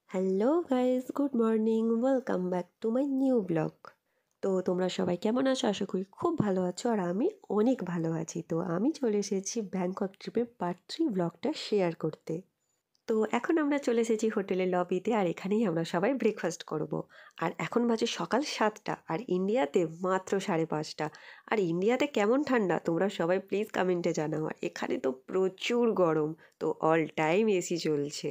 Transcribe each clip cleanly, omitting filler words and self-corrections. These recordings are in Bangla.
Hello guys, good morning. Welcome back to my new blog. তো তোমরা সবাই কেমন আছো? আশা করি খুব ভালো আছো, আর আমি অনেক ভালো আছি। তো আমি চলে এসেছি ব্যাংকক ট্রিপের পার্ট 3 ব্লগটা শেয়ার করতে। তো এখন আমরা চলে এসেছি হোটেলের লবিতে, আর এখানেই আমরা সবাই ব্রেকফাস্ট করব। আর এখন বাজে সকাল 7টা, আর ইন্ডিয়াতে মাত্র 5:30। আর ইন্ডিয়াতে কেমন ঠান্ডা তোমরা সবাই প্লিজ কমেন্টে জানাও। আর এখানে তো প্রচুর গরম, তো অল টাইম এসি চলছে।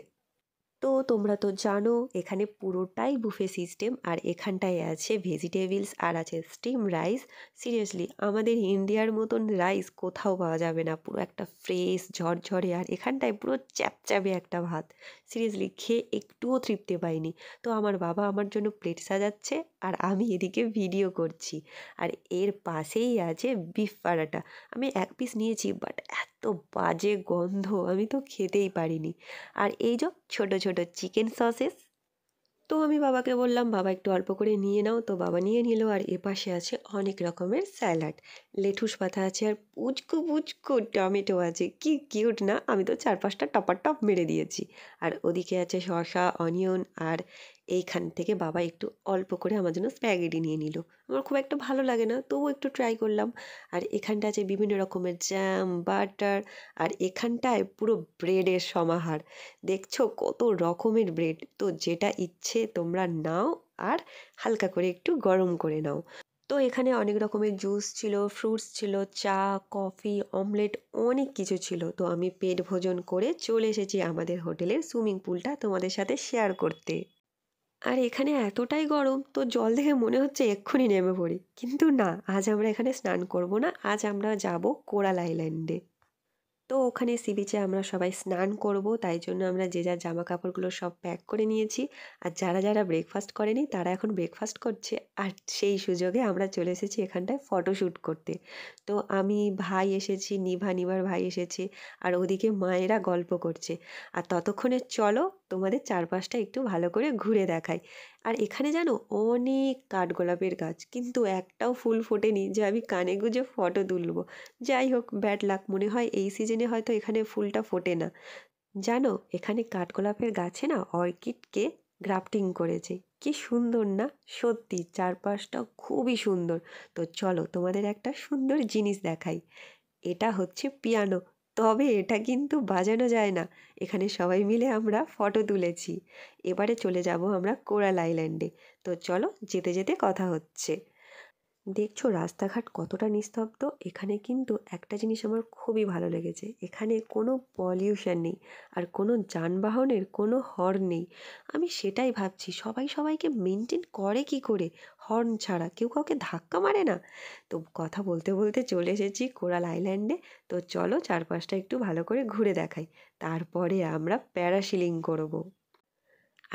তো তোমরা তো জানো এখানে পুরোটাই বুফে সিস্টেম, আর এখানটায় আছে ভেজিটেবলস আর আছে স্টিম রাইস। সিরিয়াসলি আমাদের ইন্ডিয়ার মতন রাইস কোথাও পাওয়া যাবে না, পুরো একটা ফ্রেশ ঝরঝরে, আর এখানটায় পুরো চ্যাপচ্যাপে একটা ভাত। সিরিয়াসলি খেয়ে একটুও তৃপ্তি পাইনি। তো আমার বাবা আমার জন্য প্লেট সাজাচ্ছে, আর আমি এদিকে ভিডিও করছি। আর এর পাশেই আছে বিফ পরাটা। আমি এক পিস নিয়েছি, বাট এত বাজে গন্ধ, আমি তো খেতেই পারিনি। আর এই যে ছোট ছোট চিকেন সসেস। তো আমি বাবাকে বললাম, বাবা একটু অল্প করে নিয়ে নাও। তো বাবা নিয়ে নিল। আর এপাশে আছে অনেক রকমের স্যালাড, লেটুস পাতা আছে, আর পুচকু পুচকু টমেটো আছে। কি কিউট না! আমি তো 4-5টা টপার টপ মেরে দিয়েছি। আর ওদিকে আছে শসা, অনিয়ন, আর এইখান থেকে বাবা একটু অল্প করে আমার জন্য স্প্যাগেটি নিয়ে নিল। আমার খুব একটা ভালো লাগে না, তবুও একটু ট্রাই করলাম। আর এখানটা আছে বিভিন্ন রকমের জ্যাম, বাটার, আর এখানটায় পুরো ব্রেডের সমাহার। দেখছো কত রকমের ব্রেড, তো যেটা ইচ্ছে তোমরা নাও, আর হালকা করে একটু গরম করে নাও। তো এখানে অনেক রকমের জুস ছিল, ফ্রুটস ছিল, চা, কফি, অমলেট, অনেক কিছু ছিল। তো আমি পেট ভোজন করে চলে এসেছি আমাদের হোটেলের সুইমিং পুলটা তোমাদের সাথে শেয়ার করতে। আর এখানে এতটাই গরম, তো জল দেখে মনে হচ্ছে এক্ষুনি নেমে পড়ি, কিন্তু না, আজ আমরা এখানে স্নান করব না। আজ আমরা যাব কোরাল আইল্যান্ডে। তো ওখানে সি বিচে আমরা সবাই স্নান করব, তাই জন্য আমরা যে যার জামা কাপড়গুলো সব প্যাক করে নিয়েছি। আর যারা যারা ব্রেকফাস্ট করেনি তারা এখন ব্রেকফাস্ট করছে। আর সেই সুযোগে আমরা চলে এসেছি এখানটায় ফটোশ্যুট করতে। তো আমি, ভাই এসেছি, নিভার ভাই এসেছে, আর ওদিকে মায়েরা গল্প করছে। আর ততক্ষণে চলো তোমাদের চারপাশটা একটু ভালো করে ঘুরে দেখাই। আর এখানে জানো অনেক কাঠগোলাপের গাছ, কিন্তু একটাও ফুল ফোটেনি যে আমি কানে গুঁজে ফটো তুলবো। যাই হোক, ব্যাড লাক, মনে হয় এই সিজনে হয়তো এখানে ফুলটা ফোটে না। জানো এখানে কাঠগোলাপের গাছে না অর্কিডকে গ্রাফটিং করেছে। কি সুন্দর না! সত্যি চারপাশটা খুবই সুন্দর। তো চলো তোমাদের একটা সুন্দর জিনিস দেখাই। এটা হচ্ছে পিয়ানো, তবে এটা কিন্তু বাজানো যায় না। এখানে সবাই মিলে আমরা ফটো তুলেছি। এবারে চলে যাব আমরা কোরাল আইল্যান্ডে। তো চলো, যেতে যেতে কথা হচ্ছে। দেখছো রাস্তাঘাট কতটা নিস্তব্ধ। এখানে কিন্তু একটা জিনিস আমার খুবই ভালো লেগেছে, এখানে কোনো পলিউশন নেই, আর কোনো যানবাহনের কোনো হর্ন নেই। আমি সেটাই ভাবছি, সবাই সবাইকে মেনটেন করে কি করে? হর্ন ছাড়া কেউ কাউকে ধাক্কা মারে না। তো কথা বলতে বলতে চলে এসেছি কোরাল আইল্যান্ডে। তো চলো চারপাশটা একটু ভালো করে ঘুরে দেখাই, তারপরে আমরা প্যারাসিলিং করব।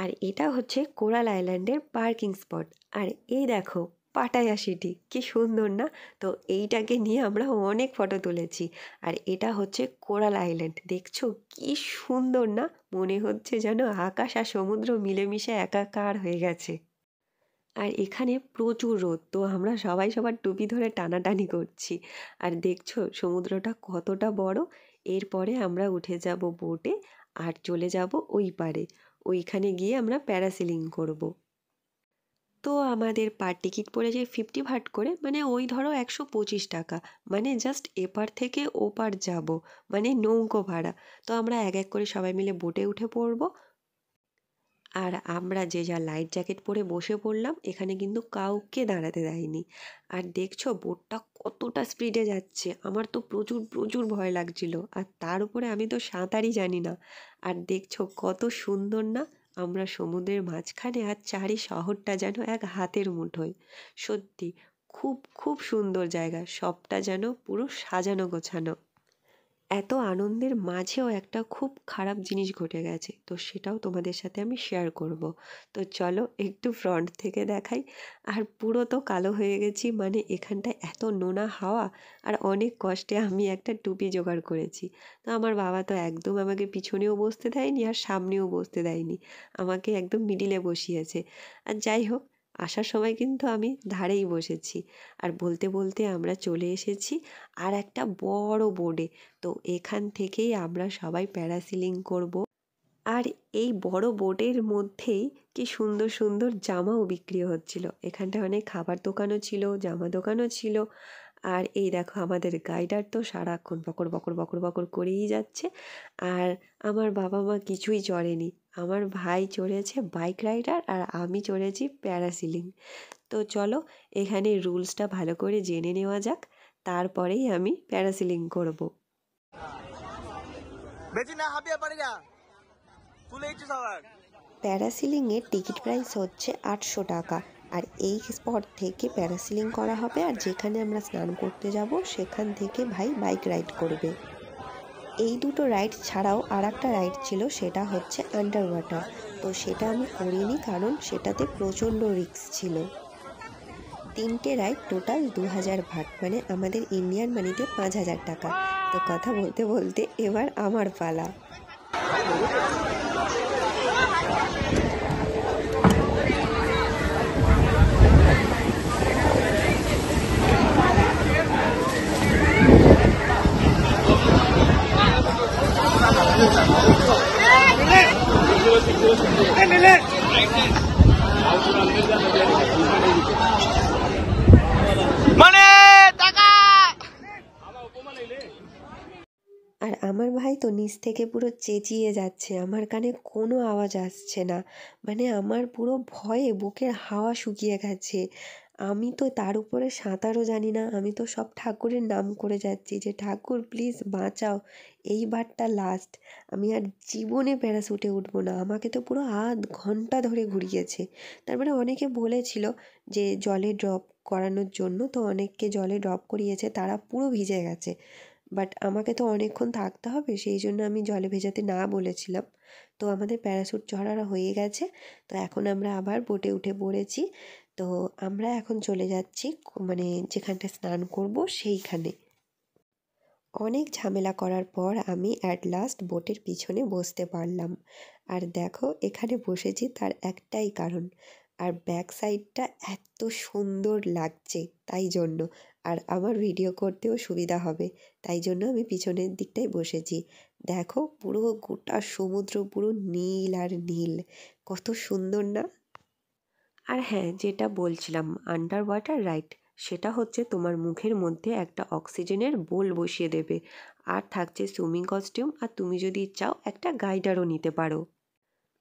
আর এটা হচ্ছে কোরাল আইল্যান্ডের পার্কিং স্পট। আর এই দেখো পাটায়া সিটি, কি সুন্দর না! তো এইটাকে নিয়ে আমরা অনেক ফটো তুলেছি। আর এটা হচ্ছে কোরাল আইল্যান্ড, দেখছো কি সুন্দর না! মনে হচ্ছে যেন আকাশ আর সমুদ্র মিলেমিশে একাকার হয়ে গেছে। আর এখানে প্রচুর রোদ, তো আমরা সবাই সবার টুপি ধরে টানাটানি করছি। আর দেখছো সমুদ্রটা কতটা বড়। এরপরে আমরা উঠে যাব বোটে, আর চলে যাব ওই পারে। ওইখানে গিয়ে আমরা প্যারাসিলিং করব। তো আমাদের পার টিকিট পড়েছে 50 ভাট করে, মানে ওই ধরো 125 টাকা। মানে জাস্ট এপার থেকে ওপার যাব, মানে নৌকো ভাড়া। তো আমরা এক এক করে সবাই মিলে বোটে উঠে পড়বো। আর আমরা যে যা লাইফ জ্যাকেট পরে বসে পড়লাম, এখানে কিন্তু কাউকে দাঁড়াতে দেয়নি। আর দেখছো বোটটা কতটা স্পিডে যাচ্ছে, আমার তো প্রচুর প্রচুর ভয় লাগছিল। আর তার উপরে আমি তো সাঁতারই জানি না। আর দেখছো কত সুন্দর না! আমরা সমুদ্রের মাঝখানে, আর চারি শহরটা যেন এক হাতের মুঠোয়। সত্যি খুব খুব সুন্দর জায়গা, সবটা যেন পুরো সাজানো গোছানো। এত আনন্দের মাঝেও একটা খুব খারাপ জিনিস ঘটে গেছে, তো সেটাও তোমাদের সাথে আমি শেয়ার করব। তো চলো একটু ফ্রন্ট থেকে দেখাই। আর পুরো তো কালো হয়ে গেছি, মানে এখানটায় এত নোনা হাওয়া। আর অনেক কষ্টে আমি একটা টুপি জোগাড় করেছি। তো আমার বাবা তো একদম আমাকে পিছনেও বসতে দেয়নি, আর সামনেও বসতে দেয়নি, আমাকে একদম মিডিলে বসিয়েছে। আর যাই হোক, আসার সময় কিন্তু আমি ধারেই বসেছি। আর বলতে বলতে আমরা চলে এসেছি আর একটা বড় বোর্ডে। তো এখান থেকেই আমরা সবাই প্যারাসিলিং করব। আর এই বড় বোটের মধ্যেই কি সুন্দর সুন্দর জামাও বিক্রি হচ্ছিল। এখানটায় অনেক খাবার দোকানও ছিল, জামা দোকানও ছিল। আর এই দেখো আমাদের গাইডার তো সারাক্ষণ বকর বকর বকর বকর করেই যাচ্ছে। আর আমার বাবা মা কিছুই চড়েনি, আমার ভাই চড়েছে বাইক রাইডার আর আমি চড়েছি প্যারাসিলিং। তো চলো এখানে রুলসটা ভালো করে জেনে নেওয়া যাক, তারপরেই আমি প্যারাসিলিং করব। প্যারাসিলিংয়ের টিকিট প্রাইস হচ্ছে 800 টাকা। আর এই স্পট থেকে প্যারাসিলিং করা হবে, আর যেখানে আমরা স্নান করতে যাব সেখান থেকে ভাই বাইক রাইড করবে। এই দুটো রাইড ছাড়াও আর একটা রাইড ছিল, সেটা হচ্ছে আন্ডার ওয়াটার। তো সেটা আমি করিনি কারণ সেটাতে প্রচণ্ড রিস্ক ছিল। 3টে রাইড টোটাল 2000 ভাট, মানে আমাদের ইন্ডিয়ান মানিতে 5000 টাকা। তো কথা বলতে বলতে এবার আমার পালা। আর আমার ভাই তো নিচ থেকে পুরো চেঁচিয়ে যাচ্ছে, আমার কানে কোনো আওয়াজ আসছে না, মানে আমার পুরো ভয়ে বুকের হাওয়া শুকিয়ে গেছে। আমি তো তার উপরে সাঁতারও জানি না, আমি তো সব ঠাকুরের নাম করে যাচ্ছি যে ঠাকুর প্লিজ বাঁচাও, এইবারটা লাস্ট, আমি আর জীবনে প্যারাশুটে উঠবো না। আমাকে তো পুরো আধ ঘন্টা ধরে ঘুরিয়েছে। তারপরে অনেকে বলেছিল যে জলে ড্রপ করানোর জন্য, তো অনেককে জলে ড্রপ করিয়েছে, তারা পুরো ভিজে গেছে। বাট আমাকে তো অনেকক্ষণ থাকতে হবে, সেই জন্য আমি জলে ভেজাতে না বলেছিলাম। তো আমাদের প্যারাশুট চড়ানো হয়ে গেছে। তো এখন আমরা আবার বোটে উঠে পড়েছি। তো আমরা এখন চলে যাচ্ছি মানে যেখানটা স্নান করব সেইখানে। অনেক ঝামেলা করার পর আমি অ্যাট লাস্ট বোটের পিছনে বসতে পারলাম। আর দেখো এখানে বসেছি তার একটাই কারণ, আর ব্যাক সাইডটা এত সুন্দর লাগছে তাই জন্য, আর আমার ভিডিও করতেও সুবিধা হবে তাই জন্য আমি পিছনের দিকটায় বসেছি। দেখো পুরো গোটা সমুদ্র পুরো নীল আর নীল, কত সুন্দর না? আর হ্যাঁ, যেটা বলছিলাম আন্ডার ওয়াটার রাইড, সেটা হচ্ছে তোমার মুখের মধ্যে একটা অক্সিজেনের বোল বসিয়ে দেবে, আর থাকছে সুইমিং কস্টিউম, আর তুমি যদি চাও একটা গাইডারও নিতে পারো।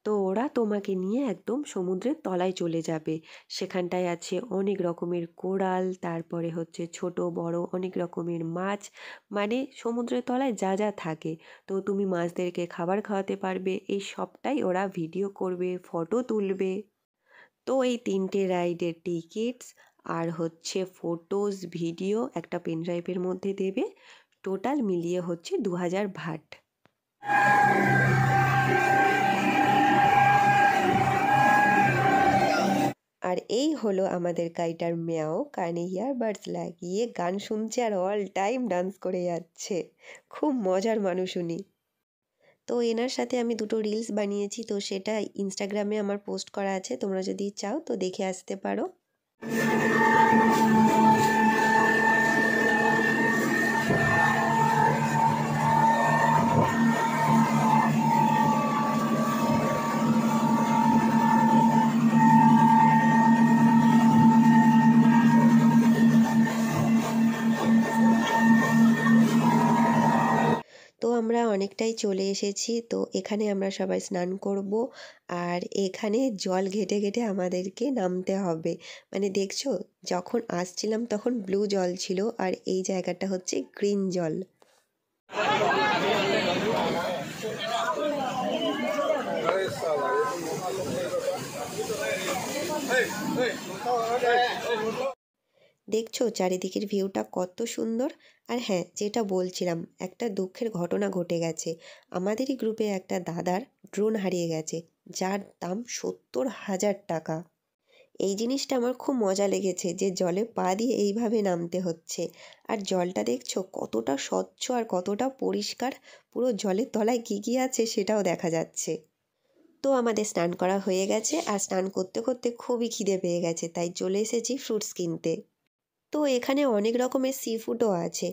তো ওরা তোমাকে নিয়ে একদম সমুদ্রের তলায় চলে যাবে। সেখানটায় আছে অনেক রকমের কোরাল, তারপরে হচ্ছে ছোট বড় অনেক রকমের মাছ, মানে সমুদ্রের তলায় যা যা থাকে। তো তুমি মাছদেরকে খাবার খাওয়াতে পারবে, এই সবটাই ওরা ভিডিও করবে, ফটো তুলবে। তো এই 3টে রাইডের টিকিটস আর হচ্ছে ফটোস ভিডিও একটা পেনড্রাইভের মধ্যে দেবে, টোটাল মিলিয়ে হচ্ছে 2000 ভাট। আর এই হলো আমাদের গাইডার মেয়াও, কানে ইয়ারবাডস লাগিয়ে গান শুনছে আর অল টাইম ডান্স করে যাচ্ছে। খুব মজার মানুষ উনি। তো এনার সাথে আমি দুটো রিলস বানিয়েছি, তো সেটা ইনস্টাগ্রামে আমার পোস্ট করা আছে, তোমরা যদি চাও তো দেখে আসতে পারো। তো আমরা অনেকটাই চলে এসেছি, তো এখানে আমরা সবাই স্নান করব। আর এখানে জল ঘেঁটে ঘেঁটে আমাদেরকে নামতে হবে, মানে দেখছো যখন আসছিলাম তখন ব্লু জল ছিল আর এই জায়গাটা হচ্ছে গ্রিন জল। দেখছো চারিদিকের ভিউটা কত সুন্দর। আর হ্যাঁ, যেটা বলছিলাম, একটা দুঃখের ঘটনা ঘটে গেছে। আমাদেরই গ্রুপে একটা দাদার ড্রোন হারিয়ে গেছে, যার দাম 70,000 টাকা। এই জিনিসটা আমার খুব মজা লেগেছে যে জলে পা দিয়ে এইভাবে নামতে হচ্ছে। আর জলটা দেখছো কতটা স্বচ্ছ আর কতটা পরিষ্কার, পুরো জলের তলায় কী কী আছে সেটাও দেখা যাচ্ছে। তো আমাদের স্নান করা হয়ে গেছে, আর স্নান করতে করতে খুবই খিদে পেয়ে গেছে, তাই চলে এসেছি ফ্রুটস কিনতে। তো এখানে অনেক রকমের সি ফুডও আছে,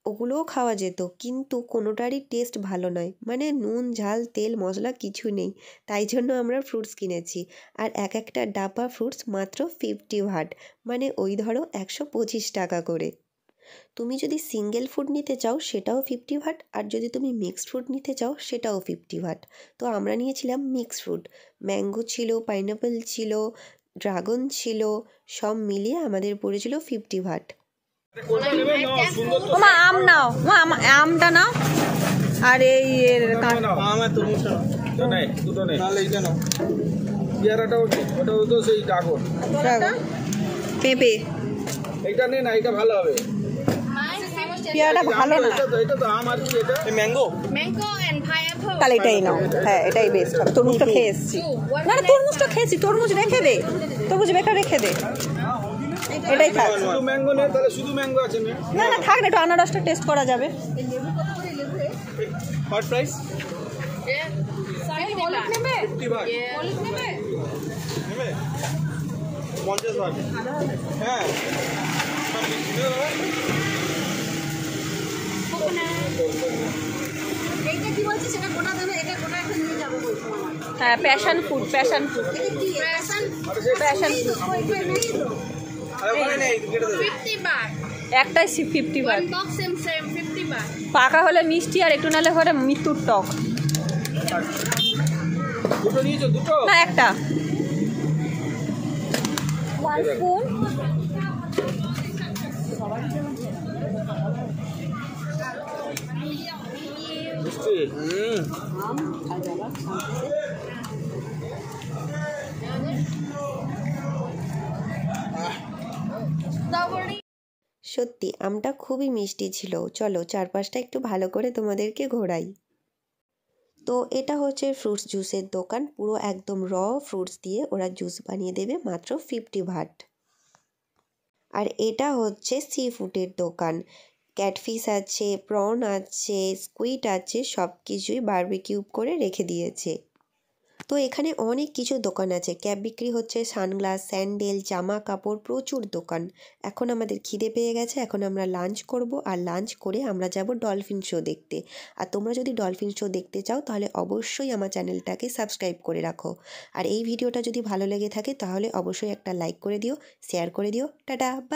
ওগুলোও খাওয়া যেত, কিন্তু কোনোটারই টেস্ট ভালো নয়, মানে নুন ঝাল তেল মশলা কিছু নেই। তাই জন্য আমরা ফ্রুটস কিনেছি। আর এক একটা ডাব্বা ফ্রুটস মাত্র 50 ভাট, মানে ওই ধরো 125 টাকা করে। তুমি যদি সিঙ্গেল ফ্রুট নিতে চাও সেটাও 50 ভাট, আর যদি তুমি মিক্সড ফ্রুট নিতে চাও সেটাও 50 ভাট। তো আমরা নিয়েছিলাম মিক্সড ফ্রুট। ম্যাঙ্গো ছিল, পাইনাপেল ছিল, ড্রাগন ছিল, সব মিলিয়ে আমাদের পড়েছিল 50 ভাট। ওমা আম নাও, আমটা নাও, আর এই পেঁপে, এটা নে না, এটা ভালো হবে। পেয়ারাটা ভালো না, এটা তো আম আর কি, এটা ম্যাঙ্গো। তাহলে এটাই নাও। হ্যাঁ, এটাই বেস্ট হবে। তরমুজটা খেয়ে এসছি। না না, তরমুজটা খেয়েছি, তরমুজ রেখে দে, তরমুজ বেকার রেখে দে, এটাই থাক। শুধু ম্যাঙ্গো নে, তাহলে শুধু ম্যাঙ্গো আছে না? না না, থাক না, একটু আনারসটা টেস্ট করা যাবে। What price? 50 baht. 50 ভাট নেবে? 50 ভাট। হ্যাঁ, সব মিক্স করে দাও। এইটা কি বলছিস, সেটা গোটা দেবে, এটা গোটা একটা নিয়ে যাবো বলছো আমার। হ্যাঁ, প্যাশন ফ্রুট, প্যাশন ফ্রুট, এটা কি প্যাশন? প্যাশন এই তো ফ্রুট। ওইটা নেই তো। আর ওখানে নেই, কেটে দেবে। 50 baht. একটাই 50 বার। One box same 50 baht. পাকা হলে মিষ্টি, আর একটু নালে হলে মৃত্যুর টক। দুটো নিয়েছো? দুটো? না, একটা। One spoon. মিষ্টি। সত্যি আমটা খুবই মিষ্টি ছিল। চলো চারপাশটা একটু ভালো করে তোমাদেরকে ঘোরাই। তো এটা হচ্ছে ফ্রুটস জুসের দোকান। পুরো একদম র ফ্রুটস দিয়ে ওরা জুস বানিয়ে দেবে মাত্র 50 ভাট। আর এটা হচ্ছে সি ফুডের দোকান। ক্যাটফিশ আছে, প্রন আছে, স্কুইড আছে, সব কিছুই বারবিকিউ করে রেখে দিয়েছে। তো এখানে অনেক কিছু দোকান আছে, ক্যাপ বিক্রি হচ্ছে, সানগ্লাস, স্যান্ডেল, জামা কাপড়, প্রচুর দোকান। এখন আমাদের খিদে পেয়ে গেছে, এখন আমরা লাঞ্চ করব, আর লাঞ্চ করে আমরা যাব ডলফিন শো দেখতে। আর তোমরা যদি ডলফিন শো দেখতে চাও তাহলে অবশ্যই আমার চ্যানেলটাকে সাবস্ক্রাইব করে রাখো। আর এই ভিডিওটা যদি ভালো লেগে থাকে তাহলে অবশ্যই একটা লাইক করে দিও, শেয়ার করে দিও। Tata, by.